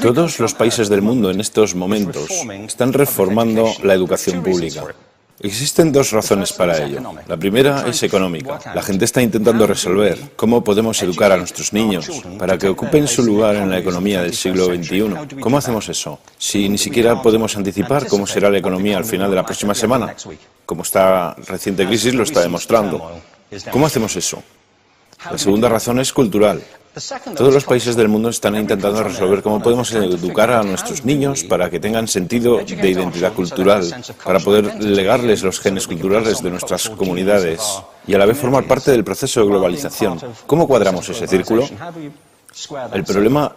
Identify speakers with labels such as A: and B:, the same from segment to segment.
A: Todos los países del mundo en estos momentos están reformando la educación pública. Existen dos razones para ello. La primera es económica. La gente está intentando resolver cómo podemos educar a nuestros niños para que ocupen su lugar en la economía del siglo XXI. ¿Cómo hacemos eso? Si ni siquiera podemos anticipar cómo será la economía al final de la próxima semana, como esta reciente crisis lo está demostrando. ¿Cómo hacemos eso? La segunda razón es cultural. Todos los países del mundo están intentando resolver cómo podemos educar a nuestros niños para que tengan sentido de identidad cultural, para poder legarles los genes culturales de nuestras comunidades y a la vez formar parte del proceso de globalización. ¿Cómo cuadramos ese círculo? El problema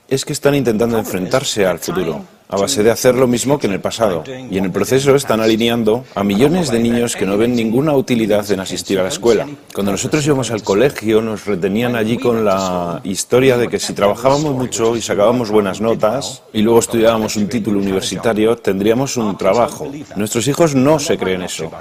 A: es que están intentando enfrentarse al futuro, a base de hacer lo mismo que en el pasado. Y en el proceso están alineando a millones de niños que no ven ninguna utilidad en asistir a la escuela. Cuando nosotros íbamos al colegio nos retenían allí con la historia de que si trabajábamos mucho y sacábamos buenas notas y luego estudiábamos un título universitario, tendríamos un trabajo. Nuestros hijos no se creen eso.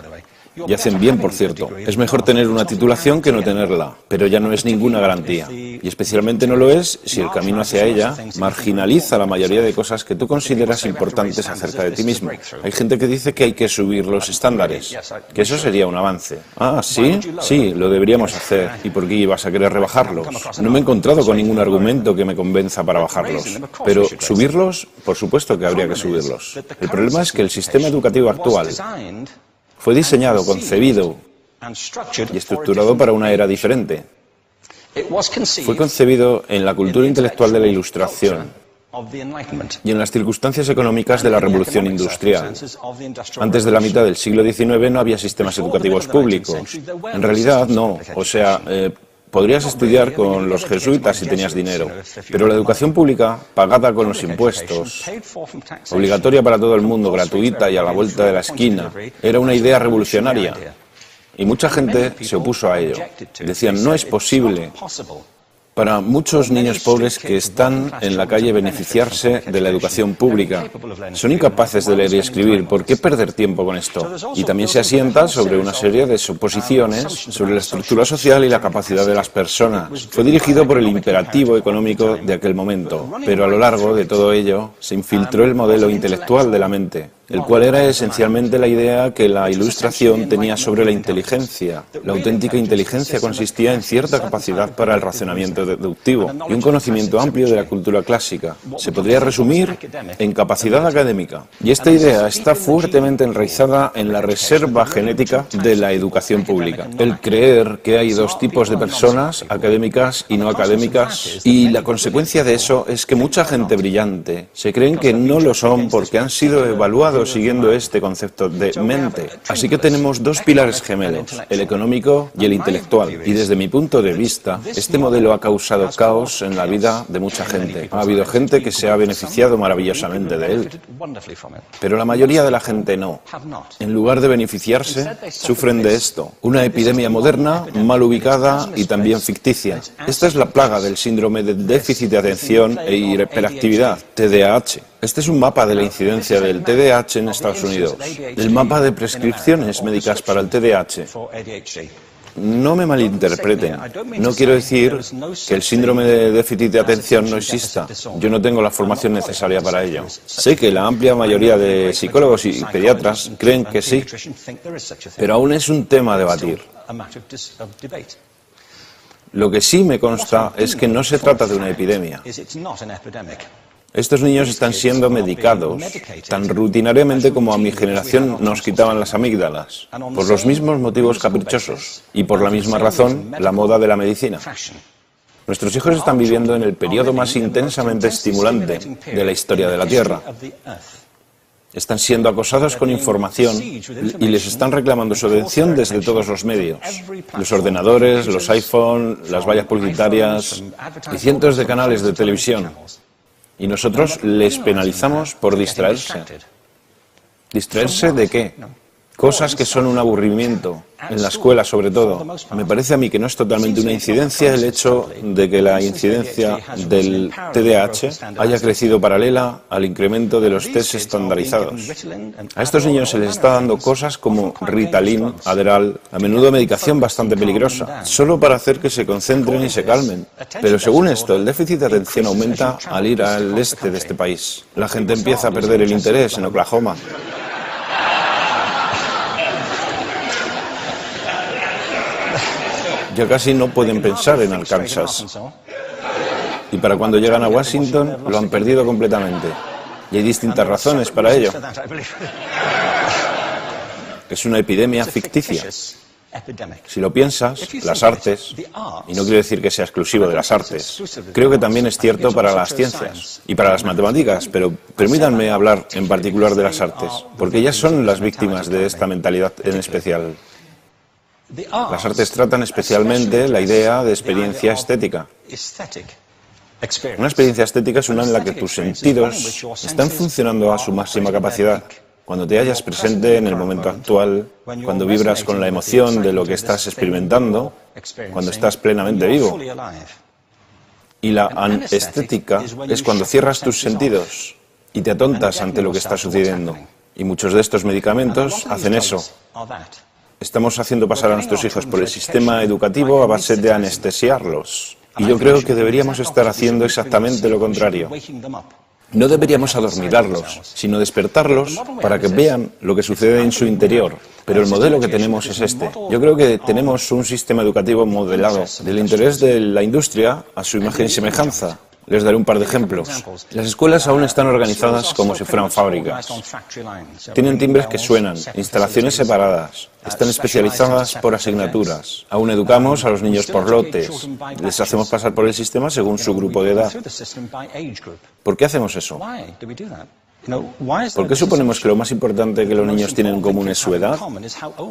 A: Y hacen bien, por cierto. Es mejor tener una titulación que no tenerla, pero ya no es ninguna garantía. Y especialmente no lo es si el camino hacia ella marginaliza la mayoría de cosas que tú consideras importantes acerca de ti mismo. Hay gente que dice que hay que subir los estándares, que eso sería un avance. Ah, ¿sí? Sí, lo deberíamos hacer. ¿Y por qué ibas a querer rebajarlos? No me he encontrado con ningún argumento que me convenza para bajarlos. Pero subirlos, por supuesto que habría que subirlos. El problema es que el sistema educativo actual fue diseñado, concebido y estructurado para una era diferente. Fue concebido en la cultura intelectual de la Ilustración y en las circunstancias económicas de la Revolución Industrial. Antes de la mitad del siglo XIX no había sistemas educativos públicos. En realidad no. O sea, podrías estudiar con los jesuitas si tenías dinero, pero la educación pública, pagada con los impuestos, obligatoria para todo el mundo, gratuita y a la vuelta de la esquina, era una idea revolucionaria. Y mucha gente se opuso a ello. Decían, no es posible para muchos niños pobres que están en la calle beneficiarse de la educación pública. Son incapaces de leer y escribir. ¿Por qué perder tiempo con esto? Y también se asienta sobre una serie de suposiciones sobre la estructura social y la capacidad de las personas. Fue dirigido por el imperativo económico de aquel momento, pero a lo largo de todo ello se infiltró el modelo intelectual de la mente, el cual era esencialmente la idea que la Ilustración tenía sobre la inteligencia. La auténtica inteligencia consistía en cierta capacidad para el razonamiento deductivo y un conocimiento amplio de la cultura clásica. Se podría resumir en capacidad académica. Y esta idea está fuertemente enraizada en la reserva genética de la educación pública. El creer que hay dos tipos de personas, académicas y no académicas, y la consecuencia de eso es que mucha gente brillante se creen que no lo son porque han sido evaluados siguiendo este concepto de mente. Así que tenemos dos pilares gemelos, el económico y el intelectual. Y desde mi punto de vista, este modelo ha causado caos en la vida de mucha gente. Ha habido gente que se ha beneficiado maravillosamente de él, pero la mayoría de la gente no. En lugar de beneficiarse, sufren de esto. Una epidemia moderna, mal ubicada y también ficticia. Esta es la plaga del síndrome de déficit de atención e hiperactividad, TDAH. Este es un mapa de la incidencia del TDAH en Estados Unidos. El mapa de prescripciones médicas para el TDAH. No me malinterpreten. No quiero decir que el síndrome de déficit de atención no exista. Yo no tengo la formación necesaria para ello. Sé que la amplia mayoría de psicólogos y pediatras creen que sí, pero aún es un tema a debatir. Lo que sí me consta es que no se trata de una epidemia. Estos niños están siendo medicados tan rutinariamente como a mi generación nos quitaban las amígdalas, por los mismos motivos caprichosos y por la misma razón, la moda de la medicina. Nuestros hijos están viviendo en el periodo más intensamente estimulante de la historia de la Tierra. Están siendo acosados con información y les están reclamando su atención desde todos los medios. Los ordenadores, los iPhone, las vallas publicitarias y cientos de canales de televisión. Y nosotros les penalizamos por distraerse. ¿Distraerse de qué? Cosas que son un aburrimiento, en la escuela sobre todo. Me parece a mí que no es totalmente una incidencia el hecho de que la incidencia del TDAH haya crecido paralela al incremento de los test estandarizados. A estos niños se les está dando cosas como Ritalin, Adderall, a menudo medicación bastante peligrosa, solo para hacer que se concentren y se calmen. Pero según esto, el déficit de atención aumenta al ir al este de este país. La gente empieza a perder el interés en Oklahoma. Ya casi no pueden pensar en Arkansas. Y para cuando llegan a Washington, lo han perdido completamente. Y hay distintas razones para ello. Es una epidemia ficticia. Si lo piensas, las artes, y no quiero decir que sea exclusivo de las artes, creo que también es cierto para las ciencias y para las matemáticas, pero permítanme hablar en particular de las artes, porque ellas son las víctimas de esta mentalidad en especial. Las artes tratan especialmente la idea de experiencia estética. Una experiencia estética es una en la que tus sentidos están funcionando a su máxima capacidad. Cuando te hallas presente en el momento actual, cuando vibras con la emoción de lo que estás experimentando, cuando estás plenamente vivo. Y la anestética es cuando cierras tus sentidos y te atontas ante lo que está sucediendo. Y muchos de estos medicamentos hacen eso. Estamos haciendo pasar a nuestros hijos por el sistema educativo a base de anestesiarlos. Y yo creo que deberíamos estar haciendo exactamente lo contrario. No deberíamos adormilarlos, sino despertarlos para que vean lo que sucede en su interior. Pero el modelo que tenemos es este. Yo creo que tenemos un sistema educativo modelado del interés de la industria a su imagen y semejanza. Les daré un par de ejemplos. Las escuelas aún están organizadas como si fueran fábricas. Tienen timbres que suenan, instalaciones separadas, están especializadas por asignaturas. Aún educamos a los niños por lotes. Les hacemos pasar por el sistema según su grupo de edad. ¿Por qué hacemos eso? ¿Por qué suponemos que lo más importante que los niños tienen en común es su edad?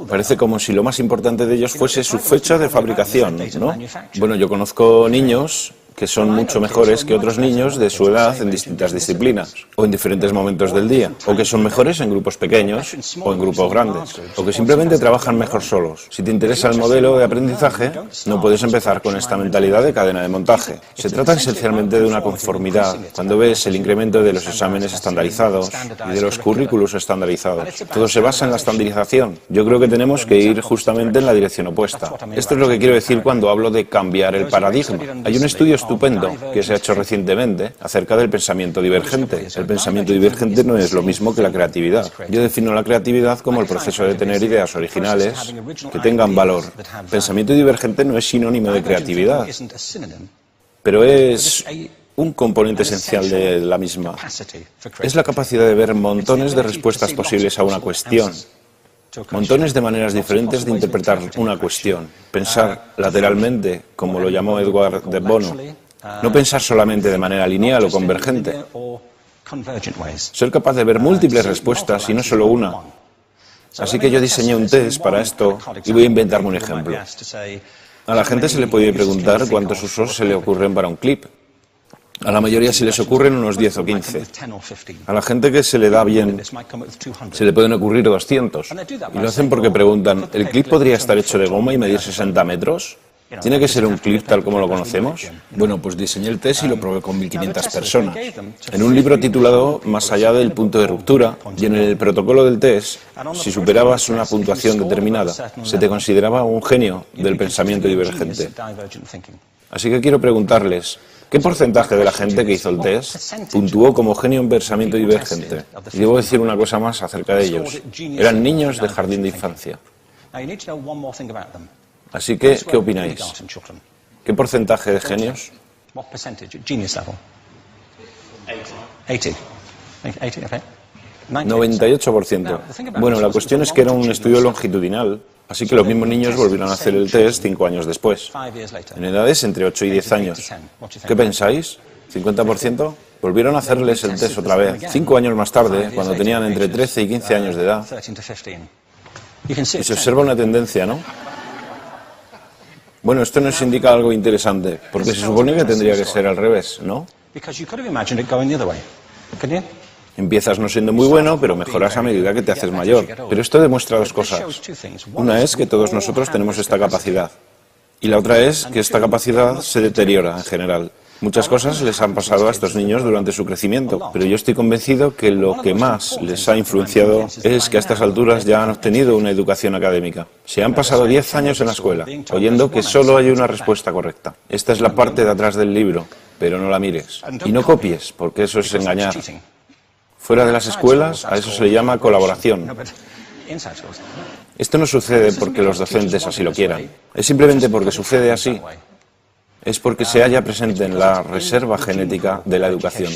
A: Parece como si lo más importante de ellos fuese su fecha de fabricación, ¿no? Bueno, yo conozco niños que son mucho mejores que otros niños de su edad en distintas disciplinas, o en diferentes momentos del día, o que son mejores en grupos pequeños o en grupos grandes, o que simplemente trabajan mejor solos. Si te interesa el modelo de aprendizaje, no puedes empezar con esta mentalidad de cadena de montaje. Se trata esencialmente de una conformidad. Cuando ves el incremento de los exámenes estandarizados y de los currículos estandarizados, todo se basa en la estandarización. Yo creo que tenemos que ir justamente en la dirección opuesta. Esto es lo que quiero decir cuando hablo de cambiar el paradigma. Hay un estudio estupendo que se ha hecho recientemente acerca del pensamiento divergente. El pensamiento divergente no es lo mismo que la creatividad. Yo defino la creatividad como el proceso de tener ideas originales que tengan valor. Pensamiento divergente no es sinónimo de creatividad, pero es un componente esencial de la misma. Es la capacidad de ver montones de respuestas posibles a una cuestión. Montones de maneras diferentes de interpretar una cuestión. Pensar lateralmente, como lo llamó Edward de Bono. No pensar solamente de manera lineal o convergente. Ser capaz de ver múltiples respuestas y no solo una. Así que yo diseñé un test para esto y voy a inventarme un ejemplo. A la gente se le puede preguntar cuántos usos se le ocurren para un clip. A la mayoría se les ocurren unos 10 o 15. A la gente que se le da bien, se le pueden ocurrir 200. Y lo hacen porque preguntan, ¿el clip podría estar hecho de goma y medir 60 metros? ¿Tiene que ser un clip tal como lo conocemos? Bueno, pues diseñé el test y lo probé con 1.500 personas. En un libro titulado Más allá del punto de ruptura, y en el protocolo del test, si superabas una puntuación determinada, se te consideraba un genio del pensamiento divergente. Así que quiero preguntarles, ¿qué porcentaje de la gente que hizo el test puntuó como genio en pensamiento divergente? Y debo decir una cosa más acerca de ellos. Eran niños de jardín de infancia. Así que, ¿qué opináis? ¿Qué porcentaje de genios? 98%. Bueno, la cuestión es que era un estudio longitudinal, así que los mismos niños volvieron a hacer el test 5 años después, en edades entre 8 y 10 años. ¿Qué pensáis? ¿50%? Volvieron a hacerles el test otra vez, 5 años más tarde, cuando tenían entre 13 y 15 años de edad. Y se observa una tendencia, ¿no? Bueno, esto nos indica algo interesante, porque se supone que tendría que ser al revés, ¿no? Empiezas no siendo muy bueno, pero mejoras a medida que te haces mayor. Pero esto demuestra dos cosas. Una es que todos nosotros tenemos esta capacidad. Y la otra es que esta capacidad se deteriora en general. Muchas cosas les han pasado a estos niños durante su crecimiento, pero yo estoy convencido que lo que más les ha influenciado es que a estas alturas ya han obtenido una educación académica. Se han pasado 10 años en la escuela, oyendo que solo hay una respuesta correcta. Esta es la parte de atrás del libro, pero no la mires. Y no copies, porque eso es engañar. Fuera de las escuelas, a eso se le llama colaboración. Esto no sucede porque los docentes así lo quieran. Es simplemente porque sucede así. Es porque se halla presente en la reserva genética de la educación.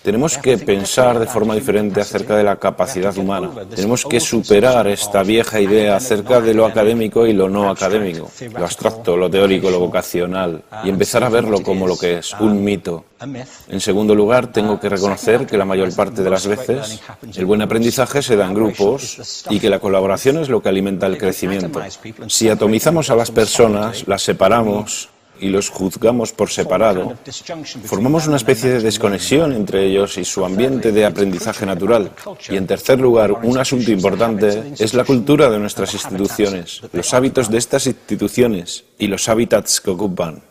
A: Tenemos que pensar de forma diferente acerca de la capacidad humana. Tenemos que superar esta vieja idea acerca de lo académico y lo no académico, lo abstracto, lo teórico, lo vocacional, y empezar a verlo como lo que es, un mito. En segundo lugar, tengo que reconocer que la mayor parte de las veces el buen aprendizaje se da en grupos y que la colaboración es lo que alimenta el crecimiento. Si atomizamos a las personas, las separamos y los juzgamos por separado, formamos una especie de desconexión entre ellos y su ambiente de aprendizaje natural. Y en tercer lugar, un asunto importante es la cultura de nuestras instituciones, los hábitos de estas instituciones y los hábitats que ocupan.